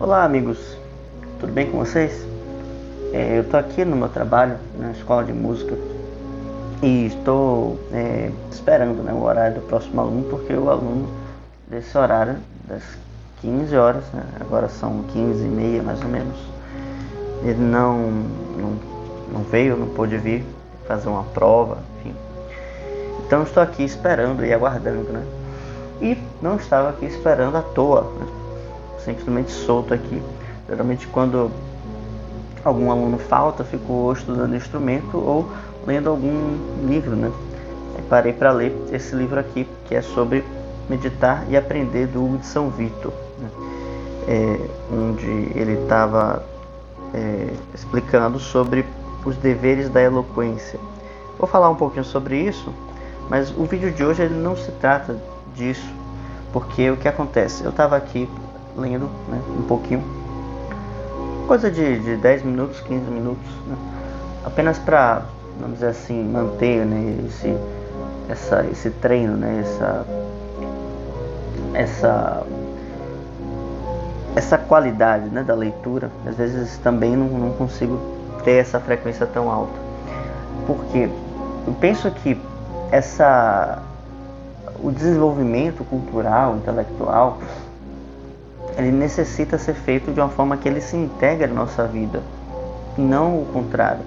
Olá amigos, tudo bem com vocês? Eu estou aqui no meu trabalho, na escola de música, e estou esperando, o horário do próximo aluno, porque o aluno desse horário, das 15 horas, agora são 15h30 mais ou menos, ele não veio, não pôde vir fazer uma prova, enfim. Então estou aqui esperando e aguardando, E não estava aqui esperando à toa, simplesmente solto aqui. Geralmente quando algum aluno falta, fico ou estudando instrumento ou lendo algum livro, Parei para ler esse livro aqui, que é sobre meditar e aprender, do Hugo de São Vítor, onde ele estava explicando sobre os deveres da eloquência. Vou falar um pouquinho sobre isso, mas o vídeo de hoje ele não se trata disso, porque o que acontece? Eu estava aqui lendo um pouquinho, coisa de 10 minutos, 15 minutos, apenas para, vamos dizer assim, manter esse treino, essa qualidade da leitura. Às vezes também não consigo ter essa frequência tão alta, porque eu penso que o desenvolvimento cultural, intelectual, ele necessita ser feito de uma forma que ele se integre na nossa vida, não o contrário,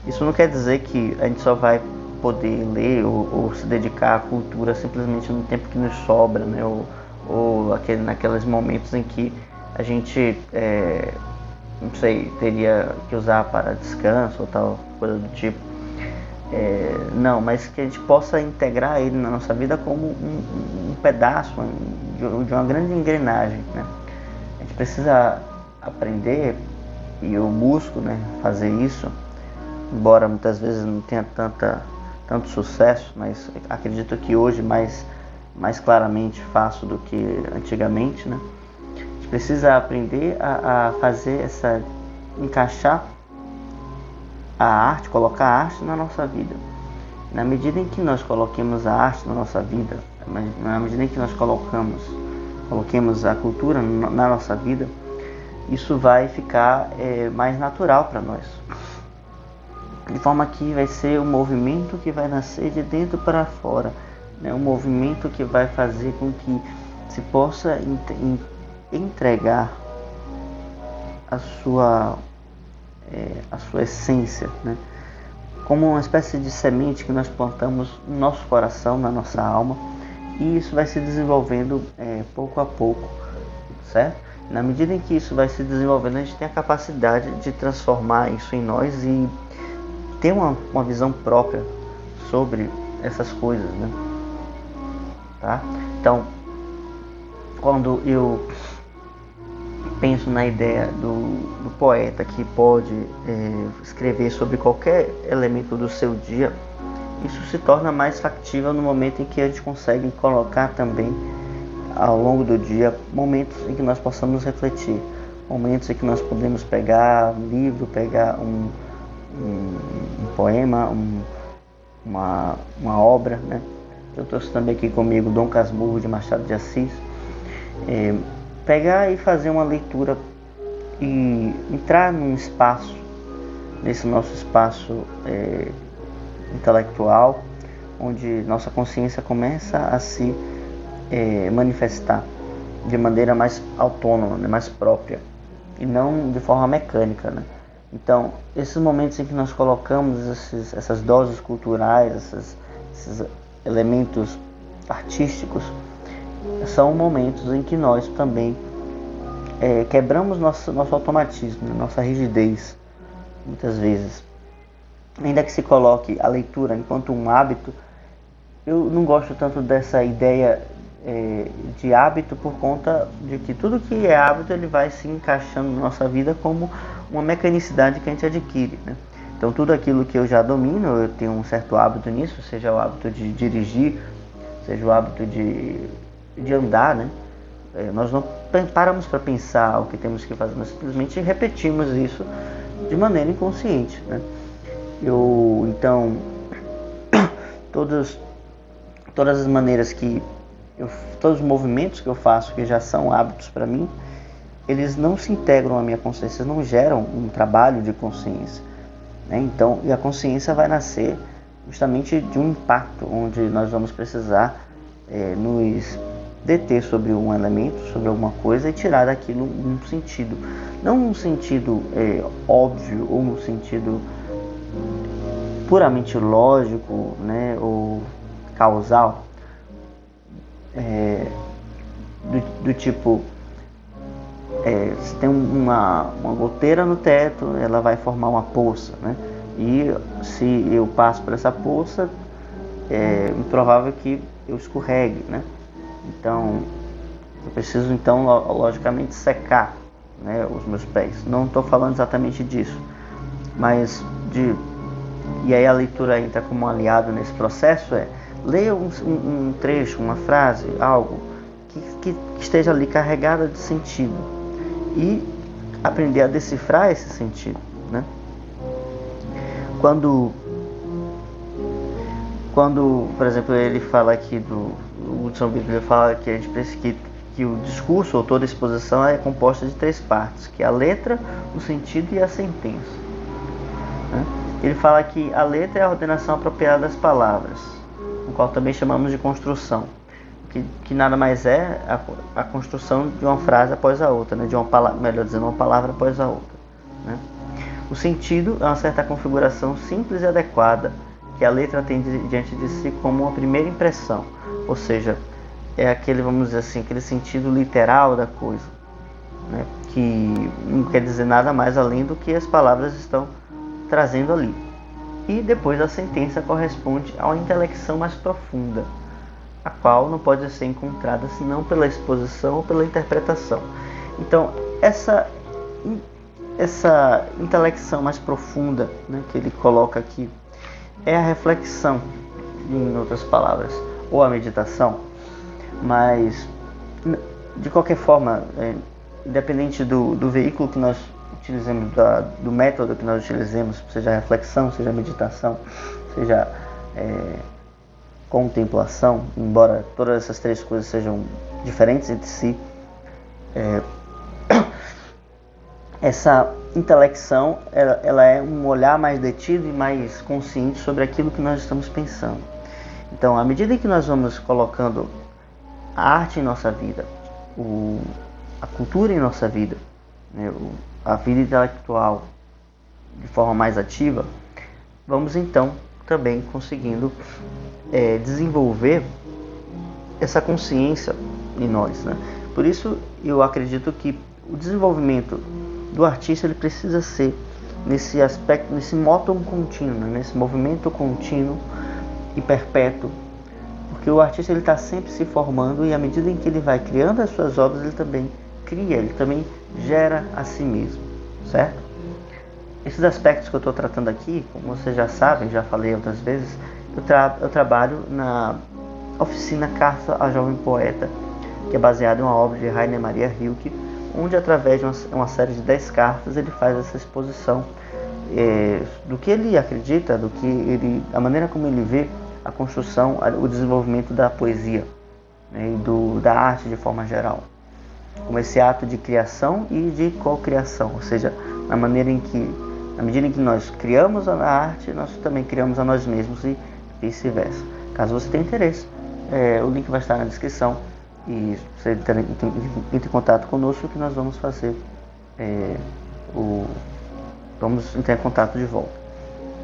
Isso não quer dizer que a gente só vai poder ler ou se dedicar à cultura simplesmente no tempo que nos sobra, ou naqueles momentos em que a gente, não sei, teria que usar para descanso ou tal, coisa do tipo. Não, mas que a gente possa integrar ele na nossa vida como um pedaço de uma grande engrenagem, A gente precisa aprender, e eu busco fazer isso, embora muitas vezes não tenha tanto sucesso, mas acredito que hoje mais claramente faço do que antigamente, A gente precisa aprender a fazer encaixar a arte, colocar a arte na nossa vida. Na medida em que nós coloquemos a arte na nossa vida, na medida em que nós coloquemos a cultura na nossa vida, isso vai ficar mais natural para nós. De forma que vai ser um movimento que vai nascer de dentro para fora, um movimento que vai fazer com que se possa entregar a sua essência, como uma espécie de semente que nós plantamos no nosso coração, na nossa alma, e isso vai se desenvolvendo pouco a pouco, certo? Na medida em que isso vai se desenvolvendo, a gente tem a capacidade de transformar isso em nós e ter uma visão própria sobre essas coisas, Tá? Então, quando eu penso na ideia do poeta que pode escrever sobre qualquer elemento do seu dia, isso se torna mais factível no momento em que a gente consegue colocar também ao longo do dia momentos em que nós possamos refletir, momentos em que nós podemos pegar um livro, pegar um poema, uma obra, Eu trouxe também aqui comigo Dom Casmurro de Machado de Assis, pegar e fazer uma leitura e entrar nesse nosso espaço intelectual, onde nossa consciência começa a se manifestar de maneira mais autônoma, mais própria, e não de forma mecânica, Então, esses momentos em que nós colocamos essas doses culturais, esses elementos artísticos, são momentos em que nós também quebramos nosso automatismo, nossa rigidez, muitas vezes. Ainda que se coloque a leitura enquanto um hábito, eu não gosto tanto dessa ideia de hábito, por conta de que tudo que é hábito ele vai se encaixando na nossa vida como uma mecanicidade que a gente adquire, Então tudo aquilo que eu já domino, eu tenho um certo hábito nisso, seja o hábito de dirigir, seja o hábito de andar, Nós não paramos para pensar o que temos que fazer, nós simplesmente repetimos isso de maneira inconsciente, Então, todas as maneiras todos os movimentos que eu faço, que já são hábitos para mim, eles não se integram à minha consciência, não geram um trabalho de consciência, né? Então, e a consciência vai nascer justamente de um impacto, onde nós vamos precisar nos deter sobre um elemento, sobre alguma coisa e tirar daquilo um sentido. Não um sentido óbvio ou um sentido puramente lógico, né, ou causal, do tipo, se tem uma goteira no teto, ela vai formar uma poça, né? E se eu passo por essa poça, é improvável que eu escorregue, né? Então, eu preciso então logicamente secar, né, os meus pés. Não estou falando exatamente disso, mas e aí a leitura entra como um aliado nesse processo, leia um trecho, uma frase, algo que esteja ali carregada de sentido e aprender a decifrar esse sentido, né? Quando, por exemplo, ele fala aqui o Hudson Bíblia fala que a gente pensa que o discurso ou toda exposição é composta de 3 partes, que é a letra, o sentido e a sentença, né? Ele fala que a letra é a ordenação apropriada das palavras, o qual também chamamos de construção, que nada mais é a construção de uma frase após a outra, né? De uma palavra, melhor dizendo, uma palavra após a outra, né? O sentido é uma certa configuração simples e adequada que a letra tem diante de si como uma primeira impressão, ou seja, é aquele, vamos dizer assim, aquele sentido literal da coisa, né? Que não quer dizer nada mais além do que as palavras estão trazendo ali. E depois a sentença corresponde a uma intelecção mais profunda, a qual não pode ser encontrada senão pela exposição ou pela interpretação. Então, essa intelecção mais profunda, né, que ele coloca aqui, é a reflexão, em outras palavras, ou a meditação. Mas, de qualquer forma, independente do veículo que nós utilizemos, do método que nós utilizemos, seja a reflexão, seja a meditação, seja contemplação, embora todas essas 3 coisas sejam diferentes entre si, essa intelecção ela é um olhar mais detido e mais consciente sobre aquilo que nós estamos pensando. Então, à medida que nós vamos colocando a arte em nossa vida, a cultura em nossa vida, né, a vida intelectual de forma mais ativa, vamos então também conseguindo desenvolver essa consciência em nós, né? Por isso eu acredito que o desenvolvimento do artista ele precisa ser nesse aspecto, nesse motum contínuo, né? Nesse movimento contínuo e perpétuo, porque o artista ele está sempre se formando e à medida em que ele vai criando as suas obras ele também cria, ele também gera a si mesmo, certo? Esses aspectos que eu estou tratando aqui, como vocês já sabem, já falei outras vezes, eu trabalho na oficina Carta à Jovem Poeta, que é baseada em uma obra de Rainer Maria Rilke, onde através de uma série de 10 cartas ele faz essa exposição do que ele acredita, a maneira como ele vê a construção, o desenvolvimento da poesia, né, e da arte de forma geral, como esse ato de criação e de cocriação, ou seja, na medida em que nós criamos a arte, nós também criamos a nós mesmos e vice-versa. Caso você tenha interesse, o link vai estar na descrição e você entre em contato conosco que nós vamos fazer, vamos entrar em contato de volta.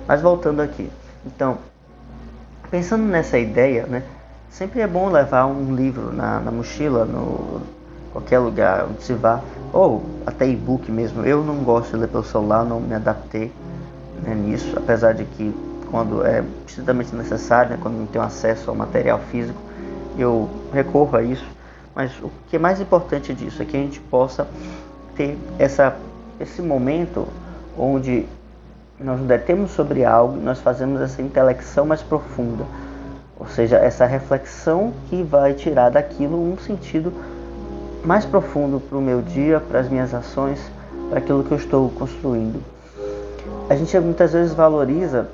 Mas voltando aqui, então, pensando nessa ideia, né, sempre é bom levar um livro na mochila, qualquer lugar onde se vá, ou até e-book mesmo. Eu não gosto de ler pelo celular, não me adaptei, né, nisso, apesar de que quando é estritamente necessário, né, quando não tenho acesso ao material físico, eu recorro a isso. Mas o que é mais importante disso é que a gente possa ter esse momento onde nós nos detemos sobre algo e nós fazemos essa intelecção mais profunda, ou seja, essa reflexão que vai tirar daquilo um sentido mais profundo para o meu dia, para as minhas ações, para aquilo que eu estou construindo. A gente muitas vezes valoriza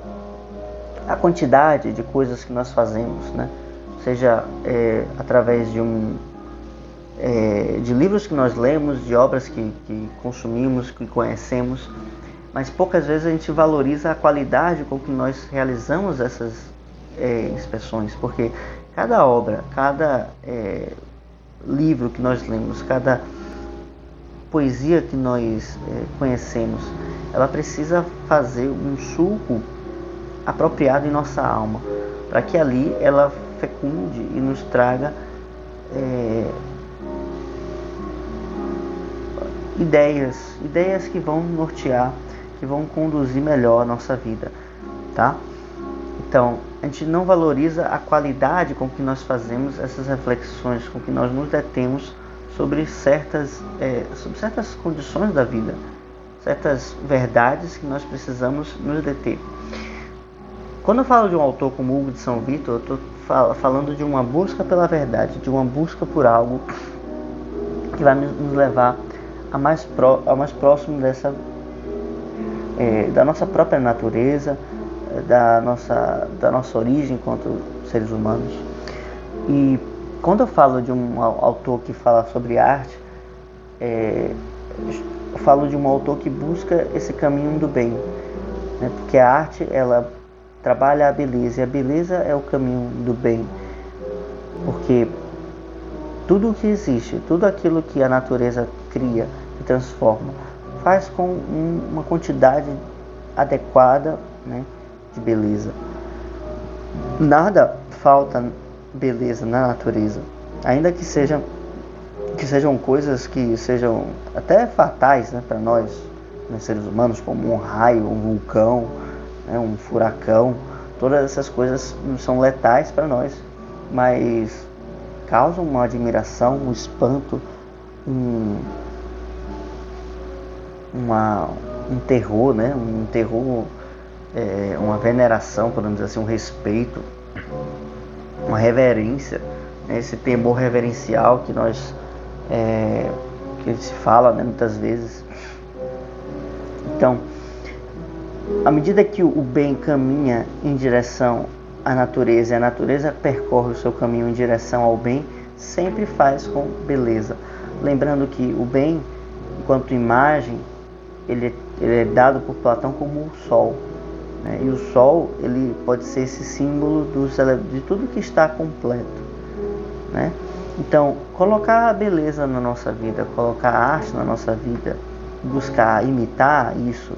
a quantidade de coisas que nós fazemos, né? Seja através de de livros que nós lemos, de obras que consumimos, que conhecemos, mas poucas vezes a gente valoriza a qualidade com que nós realizamos essas inspeções, porque cada obra, cada livro que nós lemos, cada poesia que nós conhecemos, ela precisa fazer um sulco apropriado em nossa alma, para que ali ela fecunde e nos traga ideias que vão nortear, que vão conduzir melhor a nossa vida, tá? Então, a gente não valoriza a qualidade com que nós fazemos essas reflexões, com que nós nos detemos sobre certas condições da vida, certas verdades que nós precisamos nos deter. Quando eu falo de um autor como Hugo de São Vítor, eu estou falando de uma busca pela verdade, de uma busca por algo que vai nos levar a mais próximo da nossa própria natureza, da nossa origem enquanto seres humanos. E quando eu falo de um autor que fala sobre arte, eu falo de um autor que busca esse caminho do bem, né? Porque a arte, ela trabalha a beleza, e a beleza é o caminho do bem, porque tudo o que existe, tudo aquilo que a natureza cria e transforma, faz com uma quantidade adequada, né, de beleza. Nada falta beleza na natureza, ainda que sejam coisas que sejam até fatais, né, para nós seres humanos, como um raio, um vulcão, né, um furacão. Todas essas coisas são letais para nós, mas causam uma admiração, um espanto, um terror, né? Um terror, uma veneração, podemos dizer assim, um respeito, uma reverência, né? Esse temor reverencial que que se fala, né, muitas vezes. Então, à medida que o bem caminha em direção à natureza, e a natureza percorre o seu caminho em direção ao bem, sempre faz com beleza. Lembrando que o bem, enquanto imagem, ele é dado por Platão como o sol, né? E o sol, ele pode ser esse símbolo de tudo que está completo, né? Então, colocar a beleza na nossa vida, colocar a arte na nossa vida, buscar imitar isso,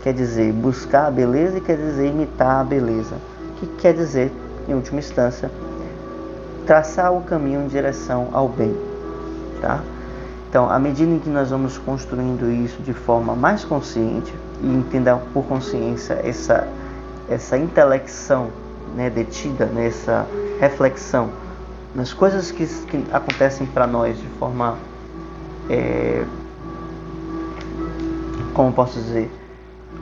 quer dizer buscar a beleza e quer dizer imitar a beleza, que quer dizer, em última instância, traçar o caminho em direção ao bem, tá? Então, à medida em que nós vamos construindo isso de forma mais consciente e entender por consciência essa intelecção, né, detida nessa reflexão nas coisas que acontecem para nós de forma, como posso dizer,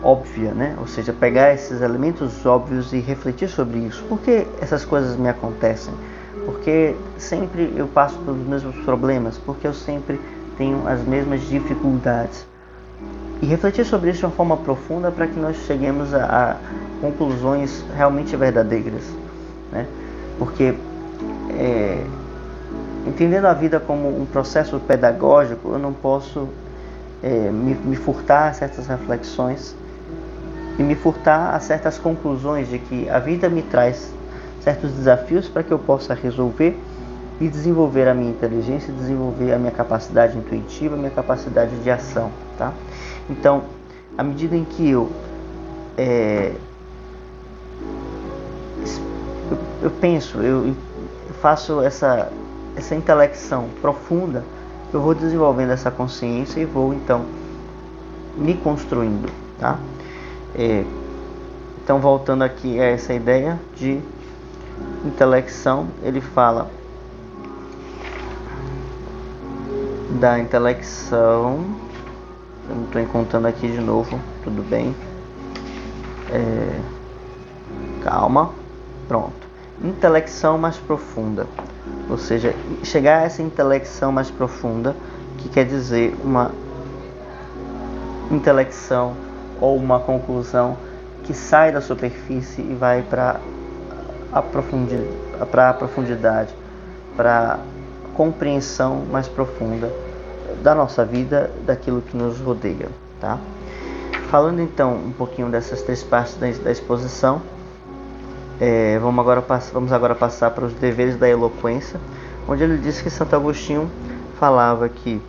óbvia, né? Ou seja, pegar esses elementos óbvios e refletir sobre isso. Por que essas coisas me acontecem? Porque sempre eu passo pelos mesmos problemas, porque eu sempre tenho as mesmas dificuldades. E refletir sobre isso de uma forma profunda para que nós cheguemos a conclusões realmente verdadeiras, né? Porque entendendo a vida como um processo pedagógico, eu não posso me furtar a certas reflexões e me furtar a certas conclusões de que a vida me traz certos desafios para que eu possa resolver e desenvolver a minha inteligência, desenvolver a minha capacidade intuitiva, a minha capacidade de ação, tá? Então, à medida em que eu penso, eu faço essa intelecção profunda, eu vou desenvolvendo essa consciência e vou então me construindo, tá? Então, voltando aqui a essa ideia de intelecção, ele fala da intelecção, eu não estou encontrando aqui de novo, tudo bem, calma, pronto. Intelecção mais profunda, ou seja, chegar a essa intelecção mais profunda, que quer dizer uma intelecção ou uma conclusão que sai da superfície e vai para a profundidade, para compreensão mais profunda da nossa vida, daquilo que nos rodeia, tá? Falando então um pouquinho dessas 3 partes da exposição, vamos agora passar para os deveres da eloquência, onde ele diz que Santo Agostinho falava que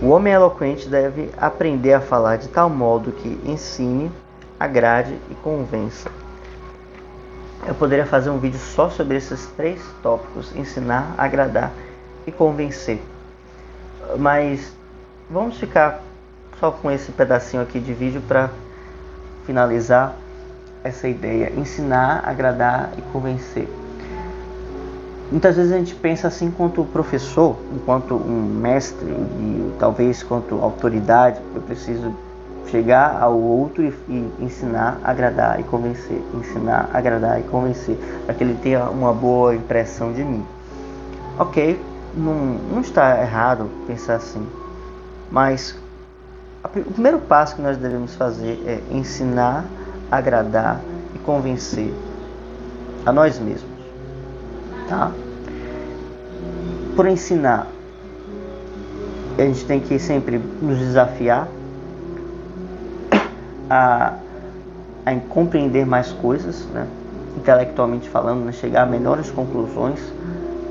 o homem eloquente deve aprender a falar de tal modo que ensine, agrade e convença. Eu poderia fazer um vídeo só sobre esses 3 tópicos: ensinar, agradar e convencer. Mas vamos ficar só com esse pedacinho aqui de vídeo para finalizar essa ideia: ensinar, agradar e convencer. Muitas vezes a gente pensa assim enquanto professor, enquanto um mestre e talvez quanto autoridade. Eu preciso chegar ao outro e ensinar, agradar e convencer. Ensinar, agradar e convencer, para que ele tenha uma boa impressão de mim. Ok, não está errado pensar assim, mas o primeiro passo que nós devemos fazer é ensinar, agradar e convencer a nós mesmos, tá? Por ensinar, a gente tem que sempre nos desafiar a compreender mais coisas, né? Intelectualmente falando, né? Chegar a melhores conclusões,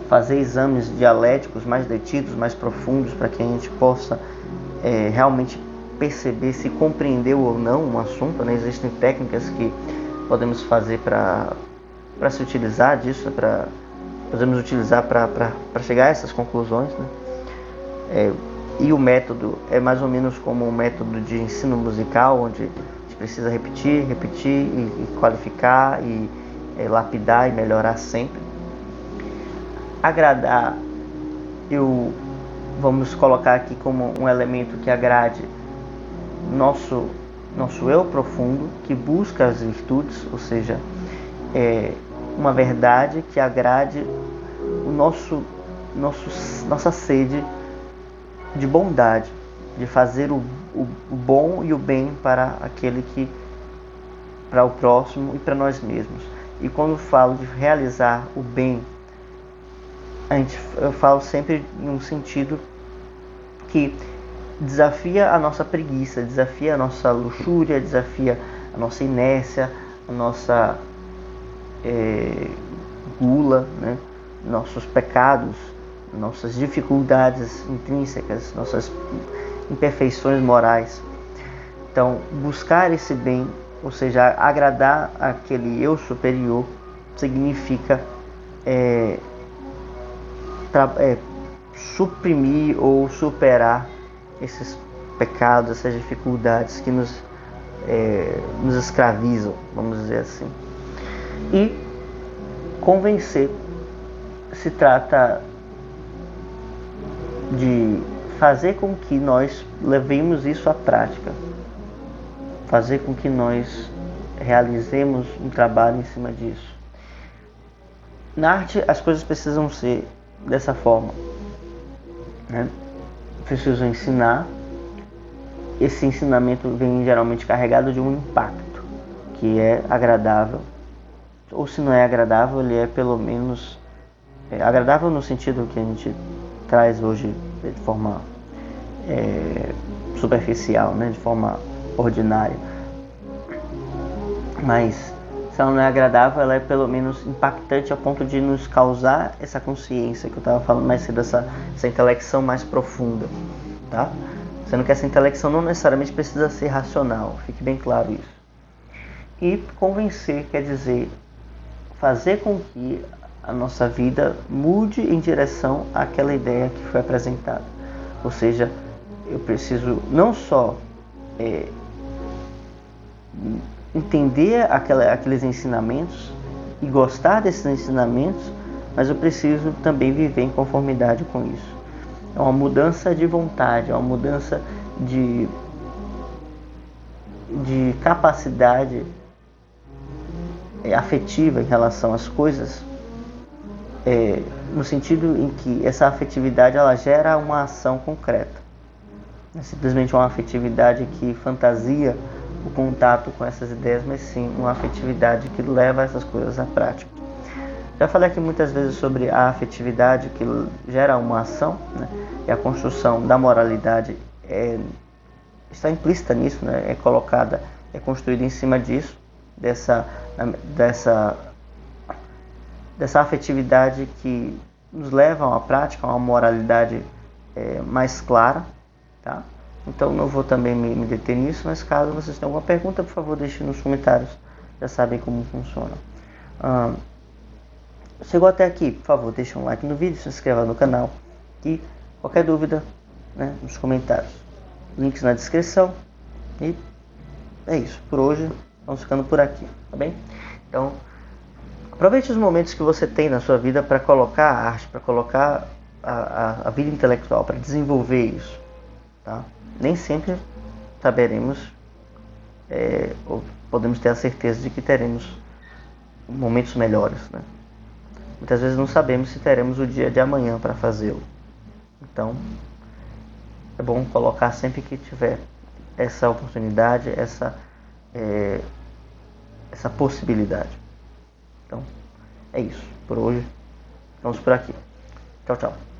fazer exames dialéticos mais detidos, mais profundos, para que a gente possa realmente perceber se compreendeu ou não um assunto, né? Existem técnicas que podemos fazer para se utilizar disso, podemos utilizar para chegar a essas conclusões, né? E o método é mais ou menos como um método de ensino musical, onde a gente precisa repetir e qualificar e lapidar e melhorar sempre. Agradar, vamos colocar aqui como um elemento que agrade nosso eu profundo, que busca as virtudes, ou seja, uma verdade que agrade o nossa sede de bondade, de fazer o bom e o bem para o próximo e para nós mesmos. E quando falo de realizar o bem, eu falo sempre em um sentido que desafia a nossa preguiça, desafia a nossa luxúria, desafia a nossa inércia, a nossa gula, né? Nossos pecados, nossas dificuldades intrínsecas, nossas imperfeições morais. Então, buscar esse bem, ou seja, agradar aquele eu superior, significa suprimir ou superar esses pecados, essas dificuldades que nos escravizam, vamos dizer assim. E convencer se trata de fazer com que nós levemos isso à prática, fazer com que nós realizemos um trabalho em cima disso. Na arte, as coisas precisam ser dessa forma, né? Preciso ensinar. Esse ensinamento vem geralmente carregado de um impacto que é agradável, ou se não é agradável, ele é pelo menos agradável no sentido que a gente traz hoje de forma superficial, né? De forma ordinária. Mas se ela não é agradável, ela é pelo menos impactante a ponto de nos causar essa consciência que eu estava falando mais cedo, essa intelecção mais profunda, tá? Sendo que essa intelecção não necessariamente precisa ser racional, fique bem claro isso. E convencer quer dizer fazer com que a nossa vida mude em direção àquela ideia que foi apresentada. Ou seja, eu preciso não só entender aqueles ensinamentos e gostar desses ensinamentos, mas eu preciso também viver em conformidade com isso. É uma mudança de vontade, é uma mudança de capacidade afetiva em relação às coisas, no sentido em que essa afetividade ela gera uma ação concreta. Não é simplesmente uma afetividade que fantasia o contato com essas ideias, mas sim uma afetividade que leva essas coisas à prática. Já falei aqui muitas vezes sobre a afetividade que gera uma ação, né? E a construção da moralidade está implícita nisso, né? É colocada, é construída em cima disso, dessa afetividade que nos leva a uma prática, a uma moralidade mais clara, tá? Então não vou também me deter nisso, mas caso vocês tenham alguma pergunta, por favor, deixe nos comentários, já sabem como funciona. Chegou até aqui, por favor, deixe um like no vídeo, se inscreva no canal e qualquer dúvida, né, nos comentários. Links na descrição. E é isso, por hoje vamos ficando por aqui, tá bem? Então, aproveite os momentos que você tem na sua vida para colocar a arte, para colocar a vida intelectual, para desenvolver isso, tá? Nem sempre saberemos, ou podemos ter a certeza de que teremos momentos melhores, né? Muitas vezes não sabemos se teremos o dia de amanhã para fazê-lo. Então, é bom colocar sempre que tiver essa oportunidade, essa possibilidade. Então, é isso. Por hoje, vamos por aqui. Tchau, tchau.